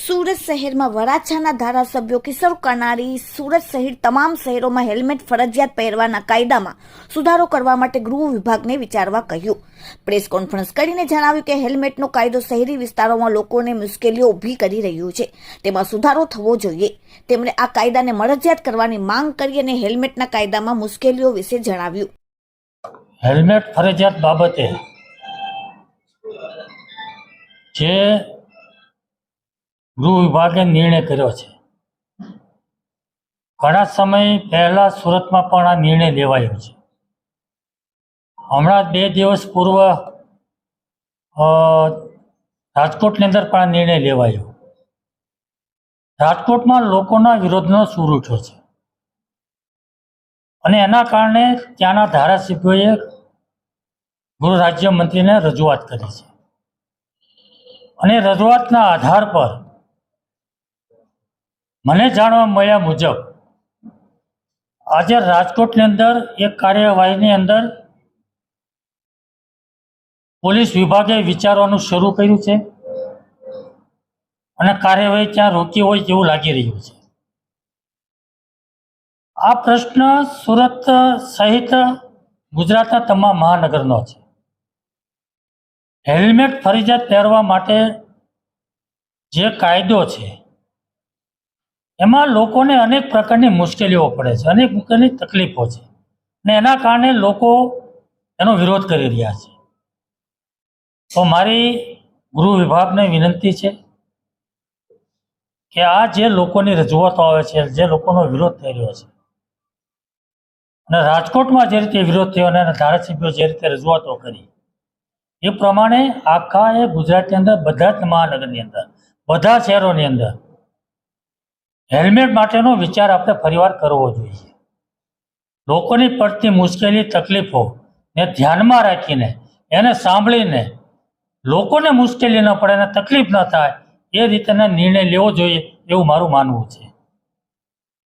સુરત શહેરમાં વરાછાના ધારાસભ્યો કિશોર કનારી સુરત સહિત તમામ શહેરોમાં હેલ્મેટ ફરજિયાત પહેરવાના કાયદામાં સુધારો કરવા માટે ગૃહ વિભાગને વિચારવા કહ્યું। પ્રેસ કોન્ફરન્સ કરીને જણાવ્યું કે હેલ્મેટનો કાયદો શહેરી વિસ્તારોમાં લોકોને મુશ્કેલીઓ ઊભી કરી રહ્યું છે, તેમાં સુધારો થવો જોઈએ। તેમણે આ કાયદાને મરજિયાત કરવાની માંગ કરી અને હેલ્મેટના કાયદામાં મુશ્કેલીઓ વિશે જણાવ્યું। હેલ્મેટ ફરજિયાત બાબતે જે ગૃહ વિભાગે નિર્ણય કર્યો છે, ઘણા સમય પહેલા સુરતમાં પણ આ નિર્ણય લેવાયો છે। હમણાં 2 દિવસ પૂર્વ રાજકોટની અંદર પણ આ નિર્ણય લેવાયો। રાજકોટમાં લોકોના વિરોધનો સૂર ઉઠ્યો છે અને એના કારણે ત્યાંના ધારાસભ્યોએ ગૃહ રાજ્યમંત્રીને રજૂઆત કરી છે અને રજૂઆતના આધાર પર મને જાણવા મળ્યા મુજબ આજે રાજકોટની અંદર એક કાર્યવાહીની અંદર પોલીસ વિભાગે વિચારવાનું શરૂ કર્યું છે અને કાર્યવાહી ત્યાં રોકી હોય તેવું લાગી રહ્યું છે। આ પ્રશ્ન સુરત સહિત ગુજરાતના તમામ મહાનગરનો છે। હેલ્મેટ ફરજિયાત પહેરવા માટે જે કાયદો છે એમાં લોકોને અનેક પ્રકારની મુશ્કેલીઓ પડે છે, અનેક પ્રકારની તકલીફો છે અને એના કારણે લોકો એનો વિરોધ કરી રહ્યા છે। તો મારી ગૃહ વિભાગને વિનંતી છે કે આ જે લોકોની રજૂઆતો આવે છે, જે લોકોનો વિરોધ થઈ રહ્યો છે અને રાજકોટમાં જે રીતે વિરોધ થયો અને ધારાસભ્યો જે રીતે રજૂઆતો કરી એ પ્રમાણે આખા એ ગુજરાતની અંદર બધા જ મહાનગરની અંદર બધા શહેરોની અંદર હેલ્મેટ માટેનો વિચાર આપણે ફરીવાર કરવો જોઈએ। લોકોની પડતી મુશ્કેલી તકલીફોને ધ્યાનમાં રાખીને એને સાંભળીને લોકોને મુશ્કેલી ન પડે અને તકલીફ ન થાય એ રીતેનો નિર્ણય લેવો જોઈએ એવું મારું માનવું છે।